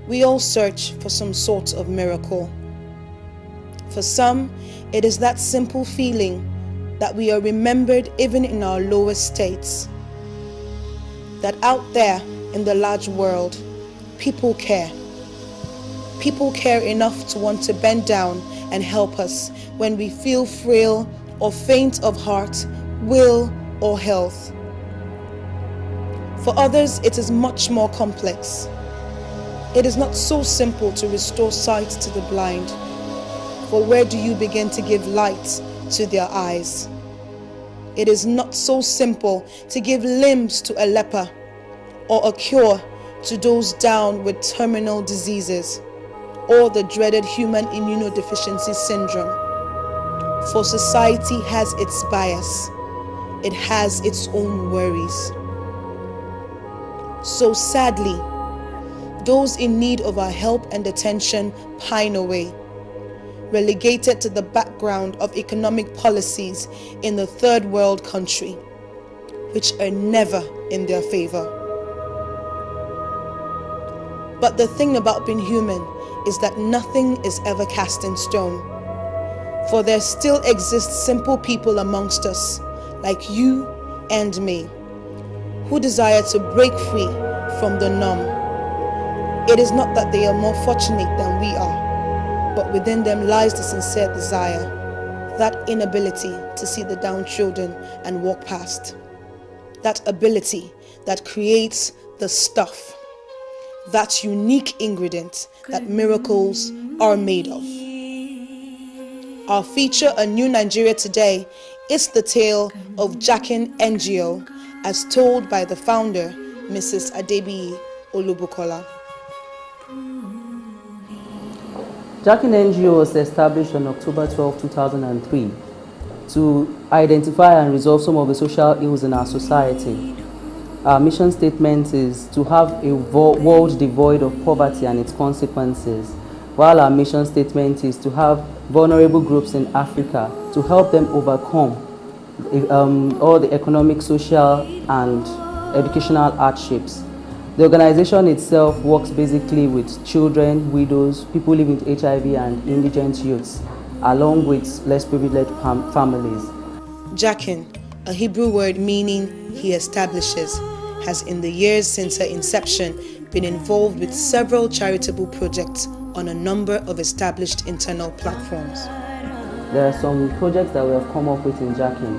We all search for some sort of miracle. For some, it is that simple feeling that we are remembered even in our lowest states. That out there in the large world, people care. People care enough to want to bend down and help us when we feel frail or faint of heart, will, or health. For others, it is much more complex. It is not so simple to restore sight to the blind. For where do you begin to give light to their eyes? It is not so simple to give limbs to a leper or a cure to those down with terminal diseases or the dreaded human immunodeficiency syndrome. For society has its bias. It has its own worries. So sadly, those in need of our help and attention pine away, relegated to the background of economic policies in the third world country, which are never in their favor. But the thing about being human is that nothing is ever cast in stone. For there still exist simple people amongst us, like you and me, who desire to break free from the norm. It is not that they are more fortunate than we are, but within them lies the sincere desire, that inability to see the downtrodden and walk past, that ability that creates the stuff, that unique ingredient that miracles are made of. Our feature, A New Nigeria Today, is the tale of Jakin NGO, as told by the founder, Mrs. Adebiyi Olubukola. Jakin NGO was established on October 12, 2003 to identify and resolve some of the social ills in our society. Our mission statement is to have a world devoid of poverty and its consequences, while our mission statement is to have vulnerable groups in Africa to help them overcome all the economic, social, and educational hardships. The organization itself works basically with children, widows, people living with HIV and indigent youths, along with less privileged families. Jakin, a Hebrew word meaning he establishes, has in the years since her inception been involved with several charitable projects on a number of established internal platforms. There are some projects that we have come up with in Jakin,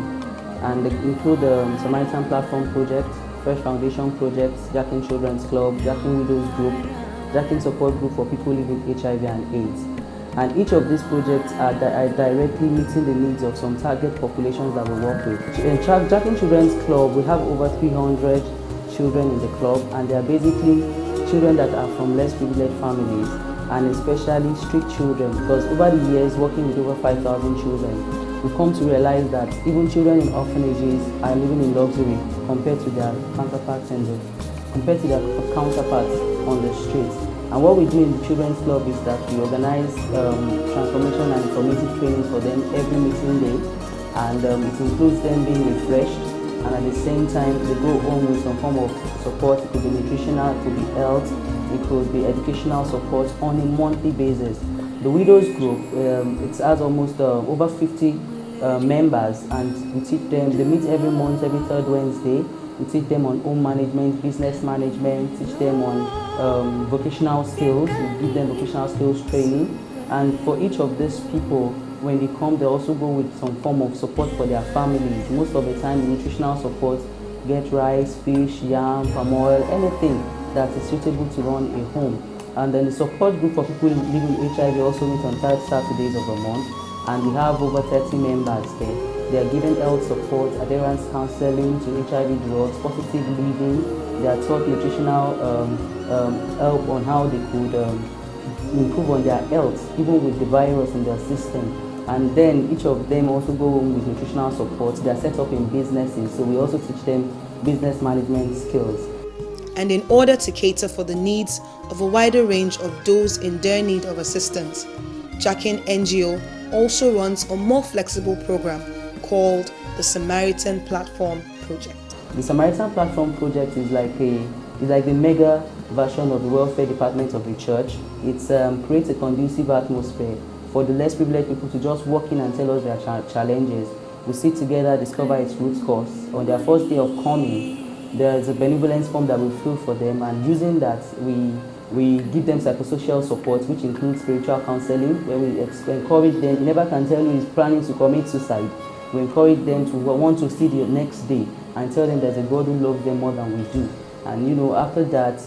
and they include the Samaritan Platform Project, Fresh Foundation Projects, Jakin Children's Club, Jakin Widows Group, Jakin Support Group for people living with HIV and AIDS. And each of these projects are directly meeting the needs of some target populations that we work with. In Jakin Children's Club, we have over 300 children in the club, and they are basically children that are from less privileged families, and especially street children, because over the years working with over 5,000 children, we've come to realize that even children in orphanages are living in luxury compared to their counterparts on the streets. And what we do in the Children's Club is that we organize transformation and informative trainings for them every meeting day, and it includes them being refreshed, and at the same time they go home with some form of support. It could be nutritional, it could be health, it could be educational support on a monthly basis. The Widows Group, it has almost over 50 members, and we teach them, they meet every month, every third Wednesday. We teach them on home management, business management, teach them on vocational skills, we give them vocational skills training. And for each of these people, when they come, they also go with some form of support for their families. Most of the time, the nutritional support, get rice, fish, yam, palm oil, anything that is suitable to run a home. And then the support group for people living with HIV also meet on third Saturdays of the month, and we have over 30 members there. They are given health support, adherence counseling to HIV drugs, positive living. They are taught nutritional help on how they could improve on their health, even with the virus in their system. And then each of them also go home with nutritional support. They are set up in businesses, so we also teach them business management skills. And in order to cater for the needs of a wider range of those in dire need of assistance, Jakin NGO also runs a more flexible program called the Samaritan Platform Project. The Samaritan Platform Project is like the mega version of the welfare department of the church. It creates a conducive atmosphere for the less privileged people to just walk in and tell us their challenges. We sit together, discover its root cause. On their first day of coming, there is a benevolence form that we fill for them, and using that, we give them psychosocial support, which includes spiritual counseling, where we encourage them. You never can tell who is planning to commit suicide. We encourage them to want to see the next day and tell them there's a God who loves them more than we do. And you know, after that,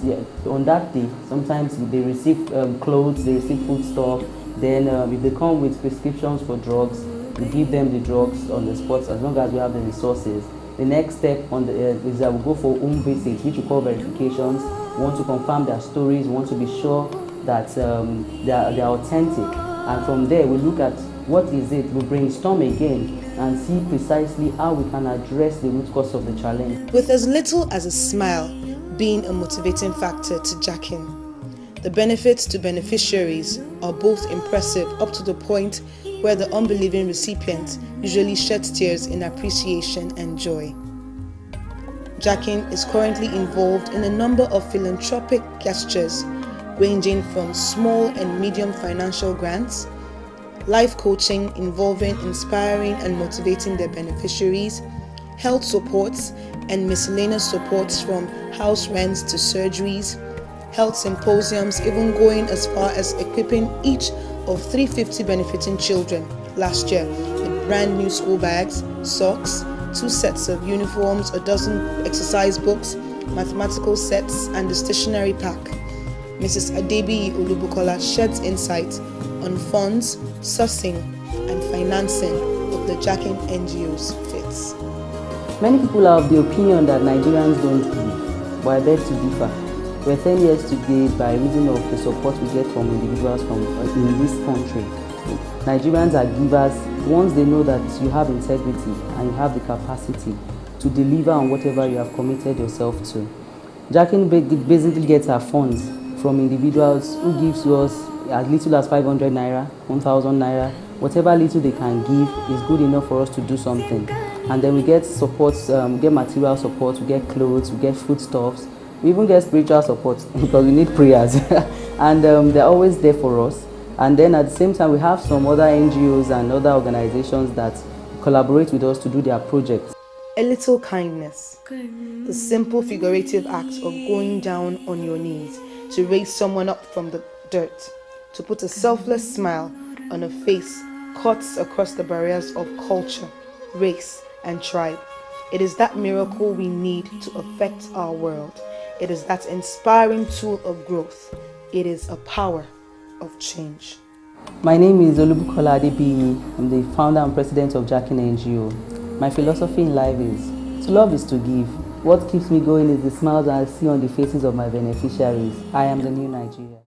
on that day, sometimes they receive clothes, they receive food stuff. Then if they come with prescriptions for drugs, we give them the drugs on the spot as long as we have the resources. The next step on the, is that we go for home visits, which we call verifications. We want to confirm their stories, we want to be sure that they are authentic. And from there, we look at what is it, we brainstorm again and see precisely how we can address the root cause of the challenge. With as little as a smile being a motivating factor to Jakin, the benefits to beneficiaries are both impressive up to the point where the unbelieving recipient usually sheds tears in appreciation and joy. Jakin is currently involved in a number of philanthropic gestures ranging from small and medium financial grants, life coaching involving inspiring and motivating their beneficiaries, health supports and miscellaneous supports from house rents to surgeries, health symposiums, even going as far as equipping each of 350 benefiting children last year with brand new school bags, socks, 2 sets of uniforms, a dozen exercise books, mathematical sets, and the stationery pack. Mrs. Adebi Olubukola sheds insight on funds, sourcing, and financing of the Jakin NGO's fits. Many people are of the opinion that Nigerians don't give, but I beg to differ. We're 10 years today by reason of the support we get from individuals in this country. Nigerians are givers once they know that you have integrity and you have the capacity to deliver on whatever you have committed yourself to. Jakin basically gets our funds from individuals who give to us as little as 500 naira, 1,000 naira, whatever little they can give is good enough for us to do something. And then we get support, we get material support, we get clothes, we get foodstuffs, we even get spiritual support because we need prayers. And they're always there for us. And then at the same time, we have some other NGOs and other organizations that collaborate with us to do their projects. A little kindness, the simple figurative act of going down on your knees to raise someone up from the dirt, to put a selfless smile on a face cuts across the barriers of culture, race, and tribe. It is that miracle we need to affect our world. It is that inspiring tool of growth. It is a power of change. My name is Olubukola Adebiyi. I'm the founder and president of Jakin NGO. My philosophy in life is to love is to give. What keeps me going is the smiles I see on the faces of my beneficiaries. I am the new Nigeria.